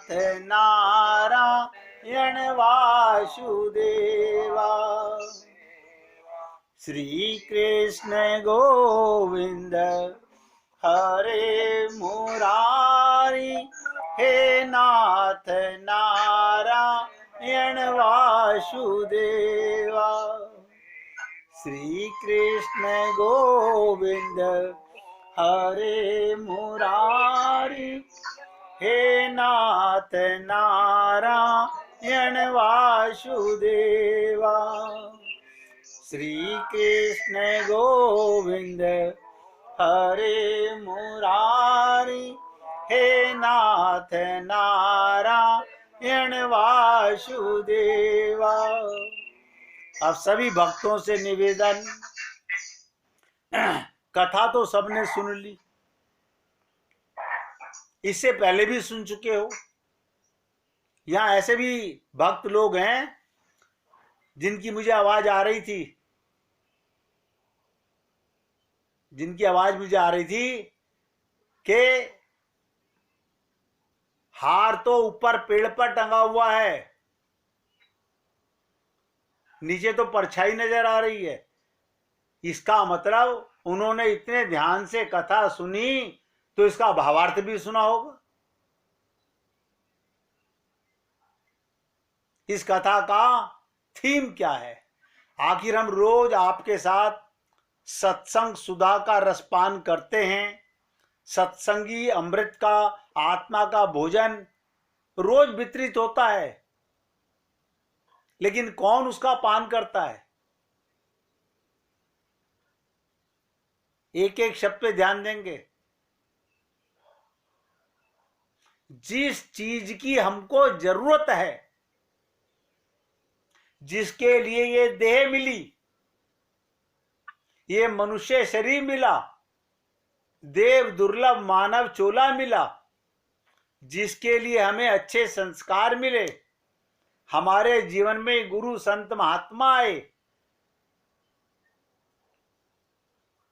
नाथ नारायण वासुदेवा। श्री कृष्ण गोविंद हरे मुरारी, हे नाथ नारायण वासुदेवा। श्री कृष्ण गोविंद हरे मुरारी, हे नाथ नारायण वासुदेवा। श्री कृष्ण गोविंद हरे मुरारी, हे नाथ नारायण वासुदेवा। अब सभी भक्तों से निवेदन, कथा तो सबने सुन ली, इससे पहले भी सुन चुके हो। यहां ऐसे भी भक्त लोग हैं जिनकी मुझे आवाज आ रही थी, जिनकी आवाज मुझे आ रही थी कि हार तो ऊपर पेड़ पर टंगा हुआ है, नीचे तो परछाई नजर आ रही है। इसका मतलब उन्होंने इतने ध्यान से कथा सुनी तो इसका भावार्थ भी सुना होगा। इस कथा का थीम क्या है? आखिर हम रोज आपके साथ सत्संग सुधा का रसपान करते हैं, सत्संगी अमृत का, आत्मा का भोजन रोज वितरित होता है, लेकिन कौन उसका पान करता है? एक एक शब्द पे ध्यान देंगे। जिस चीज की हमको जरूरत है, जिसके लिए ये देह मिली, ये मनुष्य शरीर मिला, देव दुर्लभ मानव चोला मिला, जिसके लिए हमें अच्छे संस्कार मिले, हमारे जीवन में गुरु संत महात्मा आए,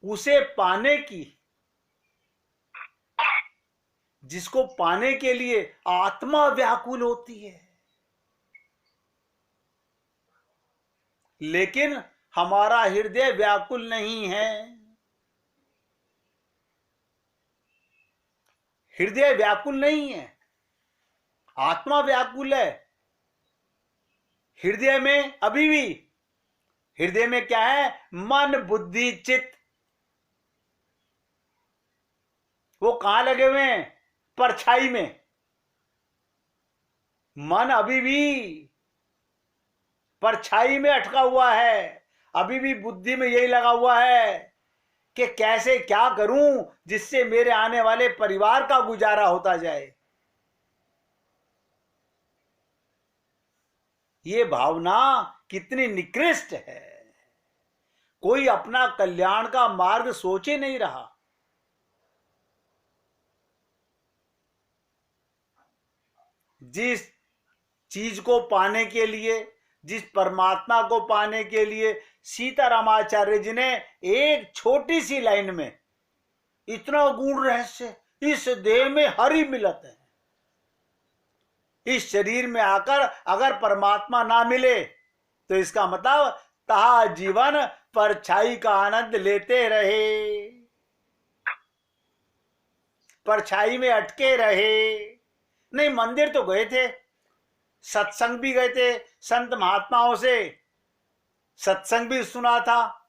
उसे पाने की, जिसको पाने के लिए आत्मा व्याकुल होती है, लेकिन हमारा हृदय व्याकुल नहीं है। हृदय व्याकुल नहीं है, आत्मा व्याकुल है। हृदय में अभी भी, हृदय में क्या है? मन बुद्धि चित्त। वो कहां लगे हुए हैं? परछाई में। मन अभी भी परछाई में अटका हुआ है, अभी भी बुद्धि में यही लगा हुआ है कि कैसे क्या करूं जिससे मेरे आने वाले परिवार का गुजारा होता जाए। ये भावना कितनी निकृष्ट है। कोई अपना कल्याण का मार्ग सोच ही नहीं रहा। जिस चीज को पाने के लिए, जिस परमात्मा को पाने के लिए सीतारामाचार्य जी ने एक छोटी सी लाइन में इतना गूढ़ रहस्य, इस देह में हरि मिलत है, इस शरीर में आकर अगर परमात्मा ना मिले तो इसका मतलब ता जीवन परछाई का आनंद लेते रहे, परछाई में अटके रहे। नहीं, मंदिर तो गए थे, सत्संग भी गए थे, संत महात्माओं से सत्संग भी सुना था,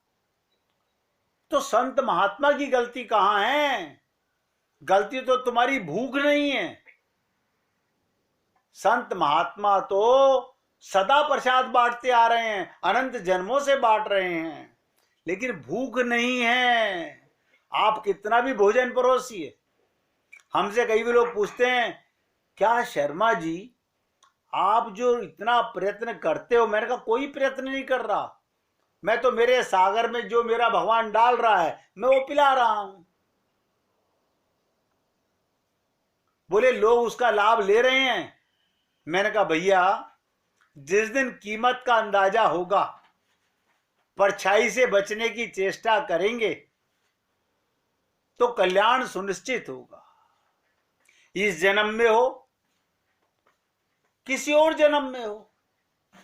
तो संत महात्मा की गलती कहां है? गलती तो तुम्हारी भूख नहीं है। संत महात्मा तो सदा प्रसाद बांटते आ रहे हैं, अनंत जन्मों से बांट रहे हैं, लेकिन भूख नहीं है। आप कितना भी भोजन परोसिए। हमसे कई भी लोग पूछते हैं, क्या शर्मा जी आप जो इतना प्रयत्न करते हो? मैंने कहा कोई प्रयत्न नहीं कर रहा, मैं तो मेरे सागर में जो मेरा भगवान डाल रहा है मैं वो पिला रहा हूं। बोले लोग उसका लाभ ले रहे हैं। मैंने कहा भैया, जिस दिन कीमत का अंदाजा होगा, परछाई से बचने की चेष्टा करेंगे तो कल्याण सुनिश्चित होगा। इस जन्म में हो किसी और जन्म में हो,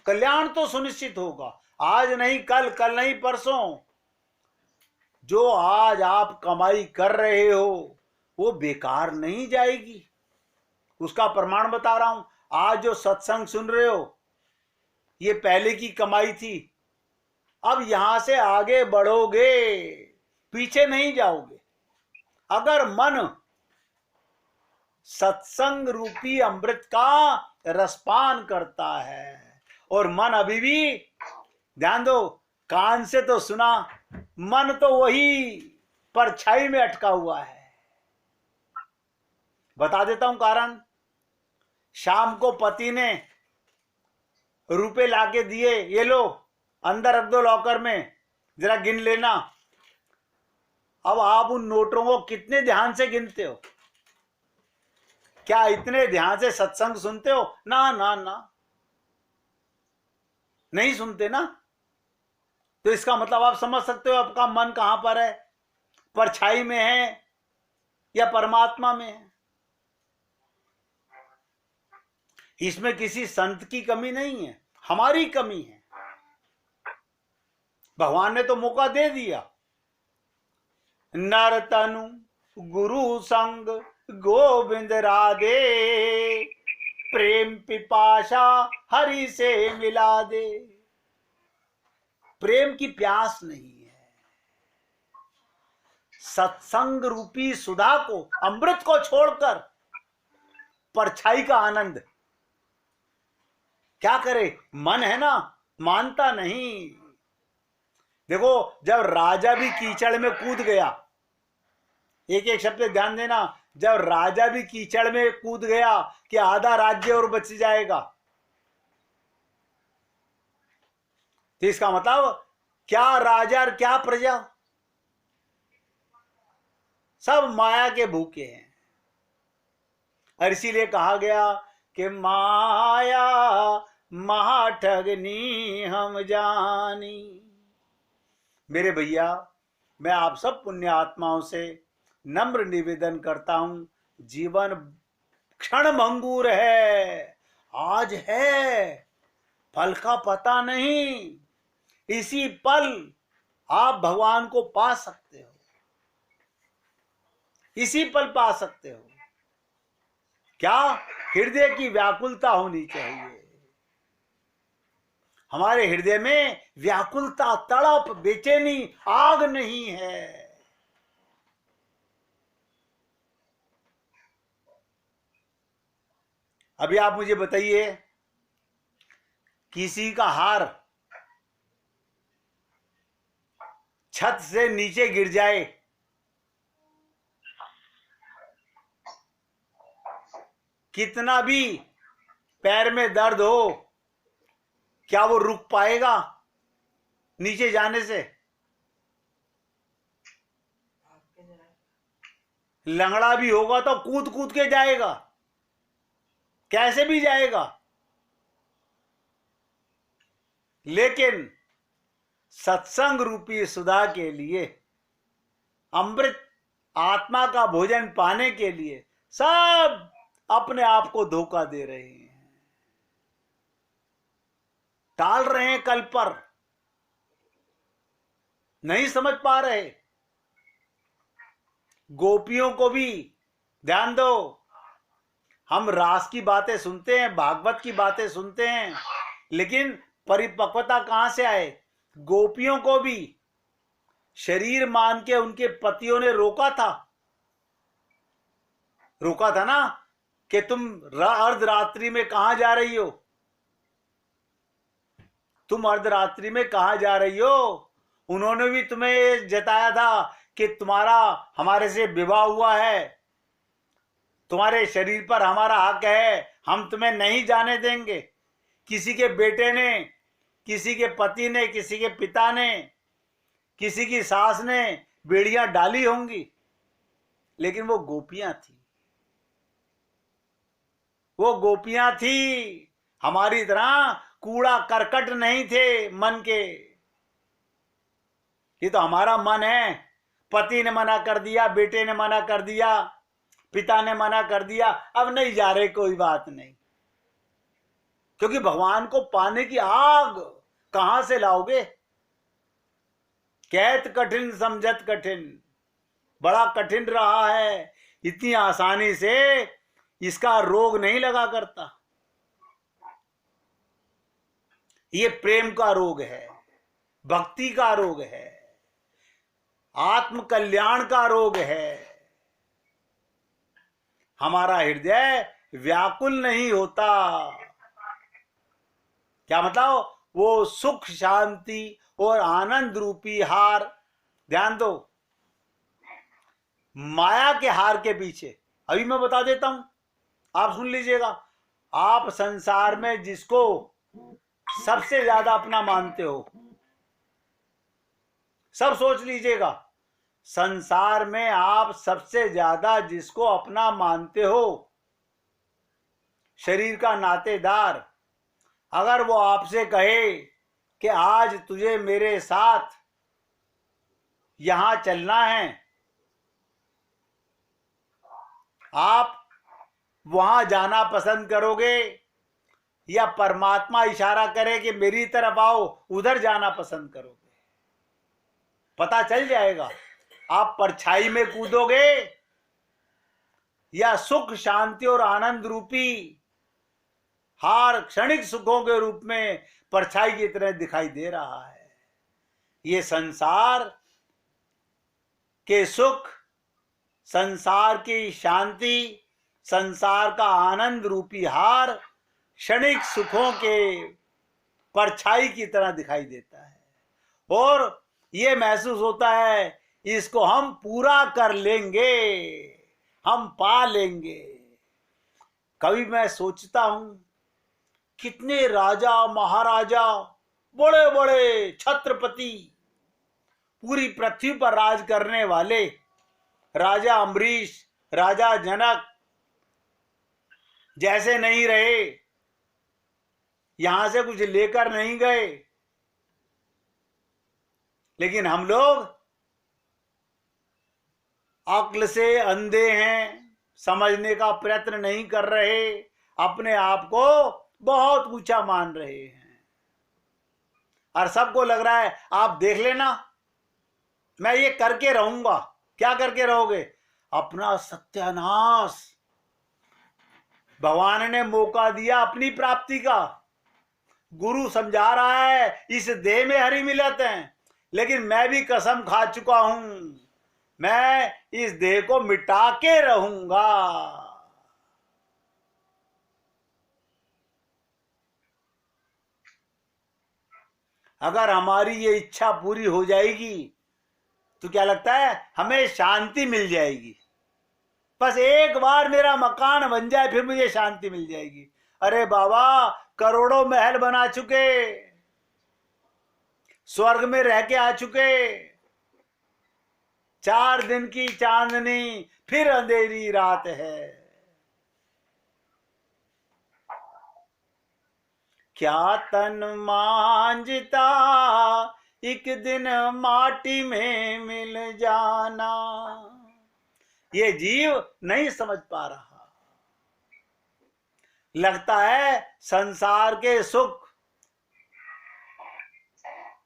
कल्याण तो सुनिश्चित होगा। आज नहीं कल, कल नहीं परसों। जो आज आप कमाई कर रहे हो वो बेकार नहीं जाएगी। उसका प्रमाण बता रहा हूं। आज जो सत्संग सुन रहे हो ये पहले की कमाई थी। अब यहां से आगे बढ़ोगे, पीछे नहीं जाओगे। अगर मन सत्संग रूपी अमृत का रसपान करता है, और मन अभी भी, ध्यान दो, कान से तो सुना, मन तो वही परछाई में अटका हुआ है। बता देता हूं कारण। शाम को पति ने रुपए लाके दिए, ये लो अंदर रख दो लॉकर में, जरा गिन लेना। अब आप उन नोटों को कितने ध्यान से गिनते हो? क्या इतने ध्यान से सत्संग सुनते हो? ना ना ना, नहीं सुनते ना। तो इसका मतलब आप समझ सकते हो आपका मन कहां पर है, परछाई में है या परमात्मा में है। इसमें किसी संत की कमी नहीं है, हमारी कमी है। भगवान ने तो मौका दे दिया। नर तनु गुरु संग गोविंद राधे, प्रेम पिपाशा हरि से मिला दे। प्रेम की प्यास नहीं है। सत्संग रूपी सुधा को, अमृत को छोड़कर परछाई का आनंद क्या करे? मन है ना, मानता नहीं। देखो, जब राजा भी कीचड़ में कूद गया, एक एक शब्द ध्यान देना, जब राजा भी कीचड़ में कूद गया कि आधा राज्य और बच जाएगा, तो इसका मतलब क्या राजा और क्या प्रजा, सब माया के भूखे हैं। और इसीलिए कहा गया कि माया महाठगनी हम जानी। मेरे भैया, मैं आप सब पुण्य आत्माओं से नम्र निवेदन करता हूं, जीवन क्षण भंगुर है, आज है, फल का पता नहीं। इसी पल आप भगवान को पा सकते हो, इसी पल पा सकते हो। क्या? हृदय की व्याकुलता होनी चाहिए। हमारे हृदय में व्याकुलता, तड़प, बेचैनी, आग नहीं है। अभी आप मुझे बताइए, किसी का हार छत से नीचे गिर जाए, कितना भी पैर में दर्द हो, क्या वो रुक पाएगा नीचे जाने से? लंगड़ा भी होगा तो कूद कूद के जाएगा, कैसे भी जाएगा। लेकिन सत्संग रूपी सुधा के लिए, अमृत आत्मा का भोजन पाने के लिए सब अपने आप को धोखा दे रहे हैं, टाल रहे हैं कल पर, नहीं समझ पा रहे। गोपियों को भी ध्यान दो। हम रास की बातें सुनते हैं, भागवत की बातें सुनते हैं, लेकिन परिपक्वता कहां से आए? गोपियों को भी शरीर मान के उनके पतियों ने रोका था ना, कि तुम अर्धरात्रि में कहां जा रही हो, तुम अर्धरात्रि में कहां जा रही हो। उन्होंने भी तुम्हें जताया था कि तुम्हारा हमारे से विवाह हुआ है, तुम्हारे शरीर पर हमारा हक है, हम तुम्हें नहीं जाने देंगे। किसी के बेटे ने, किसी के पति ने, किसी के पिता ने, किसी की सास ने बेड़ियां डाली होंगी, लेकिन वो गोपियां थी, वो गोपियां थी। हमारी तरह कूड़ा करकट नहीं थे मन के। ये तो हमारा मन है, पति ने मना कर दिया, बेटे ने मना कर दिया, पिता ने मना कर दिया, अब नहीं जा रहे, कोई बात नहीं। क्योंकि भगवान को पाने की आग कहां से लाओगे? कहत कठिन समझत कठिन, बड़ा कठिन रहा है, इतनी आसानी से इसका रोग नहीं लगा करता। ये प्रेम का रोग है, भक्ति का रोग है, आत्म कल्याण का रोग है। हमारा हृदय व्याकुल नहीं होता। क्या मतलब? वो सुख शांति और आनंद रूपी हार, ध्यान दो, माया के हार के पीछे, अभी मैं बता देता हूं, आप सुन लीजिएगा। आप संसार में जिसको सबसे ज्यादा अपना मानते हो, सब सोच लीजिएगा, संसार में आप सबसे ज्यादा जिसको अपना मानते हो, शरीर का नातेदार, अगर वो आपसे कहे कि आज तुझे मेरे साथ यहां चलना है, आप वहां जाना पसंद करोगे या परमात्मा इशारा करे कि मेरी तरफ आओ, उधर जाना पसंद करोगे? पता चल जाएगा। आप परछाई में कूदोगे या सुख शांति और आनंद रूपी हार क्षणिक सुखों के रूप में परछाई की तरह दिखाई दे रहा है। ये संसार के सुख, संसार की शांति, संसार का आनंद रूपी हार क्षणिक सुखों के परछाई की तरह दिखाई देता है, और ये महसूस होता है इसको हम पूरा कर लेंगे, हम पा लेंगे। कभी मैं सोचता हूं, कितने राजा महाराजा, बड़े बड़े छत्रपति, पूरी पृथ्वी पर राज करने वाले, राजा अम्बरीश, राजा जनक जैसे नहीं रहे, यहां से कुछ लेकर नहीं गए, लेकिन हम लोग अक्ल से अंधे हैं, समझने का प्रयत्न नहीं कर रहे, अपने आप को बहुत ऊंचा मान रहे हैं, और सबको लग रहा है आप देख लेना, मैं ये करके रहूंगा। क्या करके रहोगे? अपना सत्यानाश। भगवान ने मौका दिया अपनी प्राप्ति का, गुरु समझा रहा है इस देह में हरि मिलत हैं, लेकिन मैं भी कसम खा चुका हूं, मैं इस देह को मिटा के रहूंगा। अगर हमारी ये इच्छा पूरी हो जाएगी तो क्या लगता है हमें शांति मिल जाएगी। बस एक बार मेरा मकान बन जाए फिर मुझे शांति मिल जाएगी। अरे बाबा, करोड़ों महल बना चुके, स्वर्ग में रह के आ चुके, 4 दिन की चांदनी फिर अंधेरी रात है। क्या तन मांझता एक दिन माटी में मिल जाना, ये जीव नहीं समझ पा रहा। लगता है संसार के सुख,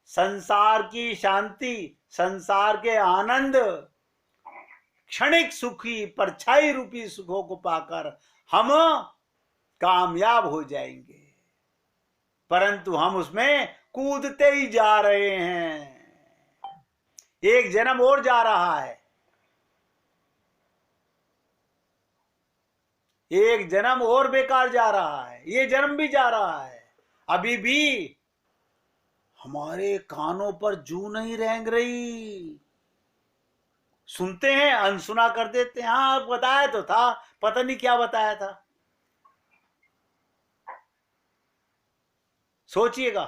संसार की शांति, संसार के आनंद, क्षणिक सुखी परछाई रूपी सुखों को पाकर हम कामयाब हो जाएंगे, परंतु हम उसमें कूदते ही जा रहे हैं। एक जन्म और जा रहा है, एक जन्म और बेकार जा रहा है, ये जन्म भी जा रहा है। अभी भी हमारे कानों पर जू नहीं रेंग रही, सुनते हैं अनसुना कर देते हैं। हाँ, बताया तो था, पता नहीं क्या बताया था। सोचिएगा,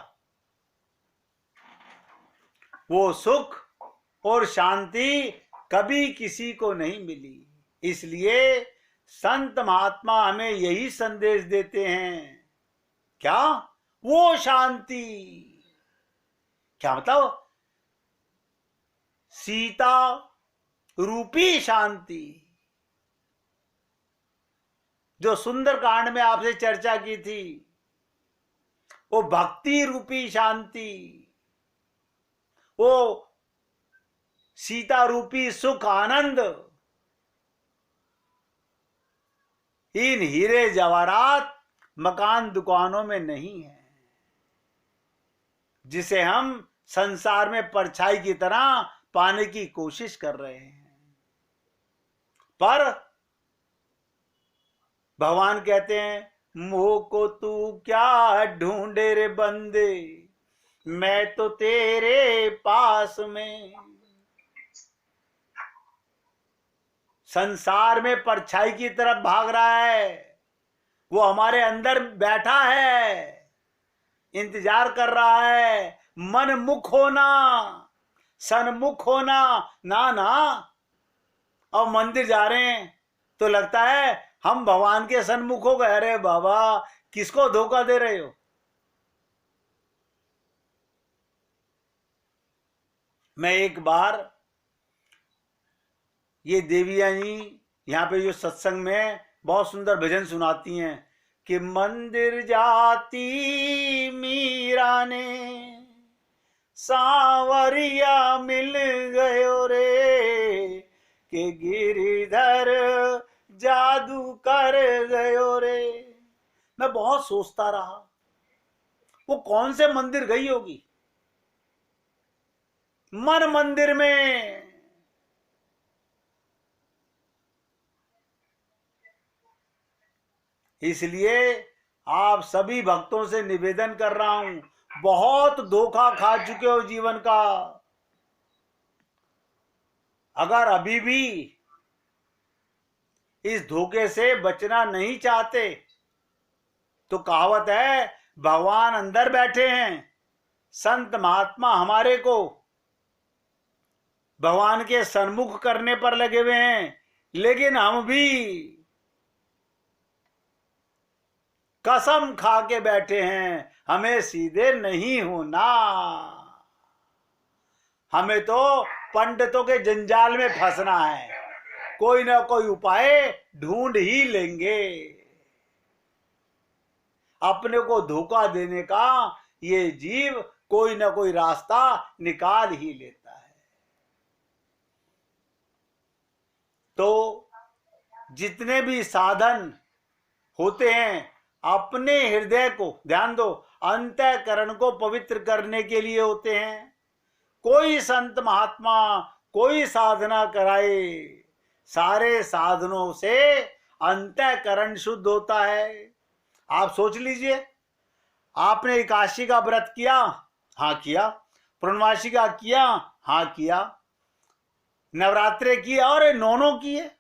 वो सुख और शांति कभी किसी को नहीं मिली। इसलिए संत महात्मा हमें यही संदेश देते हैं। क्या? वो शांति। क्या मतलब? सीता रूपी शांति, जो सुंदर कांड में आपसे चर्चा की थी। वो भक्ति रूपी शांति, वो सीता रूपी सुख आनंद इन हीरे जवाहरात मकान दुकानों में नहीं है, जिसे हम संसार में परछाई की तरह पाने की कोशिश कर रहे हैं। पर भगवान कहते हैं, मोह को तू क्या ढूंढे रे बंदे, मैं तो तेरे पास में। संसार में परछाई की तरफ भाग रहा है, वो हमारे अंदर बैठा है, इंतजार कर रहा है। मन मुख होना, सन्मुख होना ना ना। अब मंदिर जा रहे हैं तो लगता है हम भगवान के सन्मुख हो गए। अरे बाबा, किसको धोखा दे रहे हो? मैं एक बार, ये देवियां जी यहाँ पे जो सत्संग में बहुत सुंदर भजन सुनाती हैं कि मंदिर जाती मीरा ने सांवरिया मिल गयो रे, के गिरिधर जादू कर गयो रे। मैं बहुत सोचता रहा, वो कौन से मंदिर गई होगी? मन मंदिर में। इसलिए आप सभी भक्तों से निवेदन कर रहा हूं, बहुत धोखा खा चुके हो जीवन का। अगर अभी भी इस धोखे से बचना नहीं चाहते तो कहावत है, भगवान अंदर बैठे हैं, संत महात्मा हमारे को भगवान के सन्मुख करने पर लगे हुए हैं, लेकिन हम भी कसम खा के बैठे हैं, हमें सीधे नहीं होना। हमें तो पंडितों के जंजाल में फंसना है, कोई ना कोई उपाय ढूंढ ही लेंगे। अपने को धोखा देने का ये जीव कोई ना कोई रास्ता निकाल ही लेता है। तो जितने भी साधन होते हैं अपने हृदय को, ध्यान दो, अंतःकरण को पवित्र करने के लिए होते हैं। कोई संत महात्मा कोई साधना कराए, सारे साधनों से अंतःकरण शुद्ध होता है। आप सोच लीजिए, आपने एकादशी का व्रत किया, हाँ किया। पूर्णमासी का किया, हाँ किया। नवरात्रे किए और 9 किए,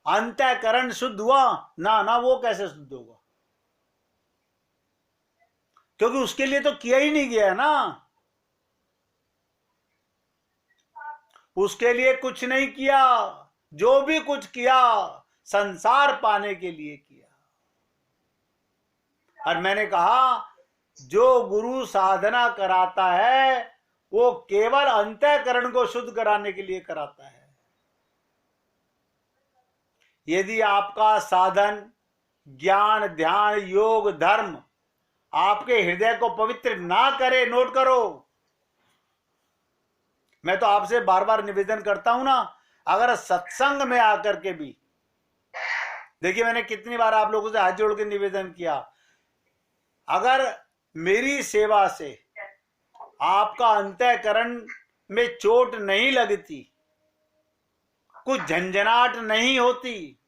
अंतःकरण शुद्ध हुआ? ना ना, वो कैसे शुद्ध होगा? क्योंकि उसके लिए तो किया ही नहीं गया ना, उसके लिए कुछ नहीं किया। जो भी कुछ किया संसार पाने के लिए किया। और मैंने कहा, जो गुरु साधना कराता है वो केवल अंतःकरण को शुद्ध कराने के लिए कराता है। यदि आपका साधन ज्ञान, ध्यान, योग, धर्म आपके हृदय को पवित्र ना करे, नोट करो। मैं तो आपसे बार बार निवेदन करता हूं ना, अगर सत्संग में आकर के भी, देखिए मैंने कितनी बार आप लोगों से हाथ जोड़ के निवेदन किया, अगर मेरी सेवा से आपका अंतःकरण में चोट नहीं लगती, कुछ झंझनाट नहीं होती,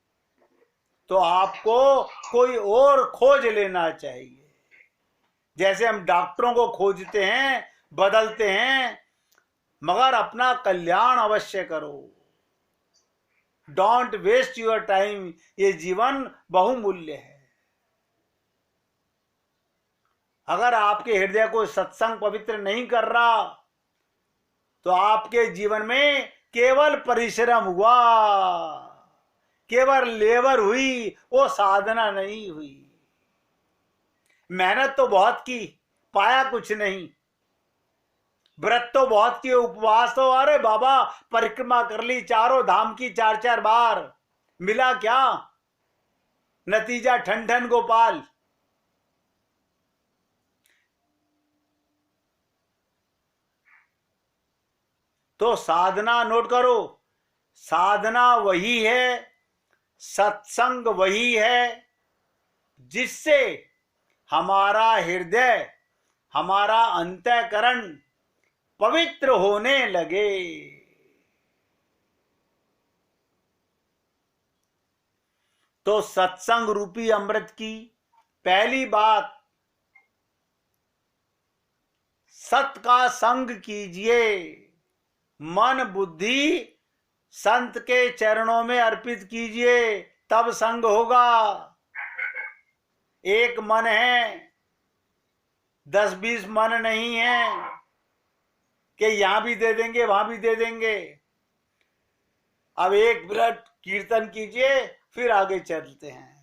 तो आपको कोई और खोज लेना चाहिए। जैसे हम डॉक्टरों को खोजते हैं, बदलते हैं, मगर अपना कल्याण अवश्य करो। डोंट वेस्ट योर टाइम, ये जीवन बहुमूल्य है। अगर आपके हृदय को सत्संग पवित्र नहीं कर रहा तो आपके जीवन में केवल परिश्रम हुआ, केवल लेबर हुई, वो साधना नहीं हुई। मेहनत तो बहुत की, पाया कुछ नहीं। व्रत तो बहुत किए, उपवास तो, अरे बाबा परिक्रमा कर ली चारों धाम की 4-4 बार, मिला क्या? नतीजा ठन ठन गोपाल। तो साधना नोट करो, साधना वही है, सत्संग वही है जिससे हमारा हृदय, हमारा अंतःकरण पवित्र होने लगे। तो सत्संग रूपी अमृत की पहली बात, सत का संग कीजिए, मन बुद्धि संत के चरणों में अर्पित कीजिए, तब संग होगा। एक मन है, 10-20 मन नहीं है कि यहां भी दे देंगे वहां भी दे देंगे। अब 1 मिनट कीर्तन कीजिए, फिर आगे चलते हैं।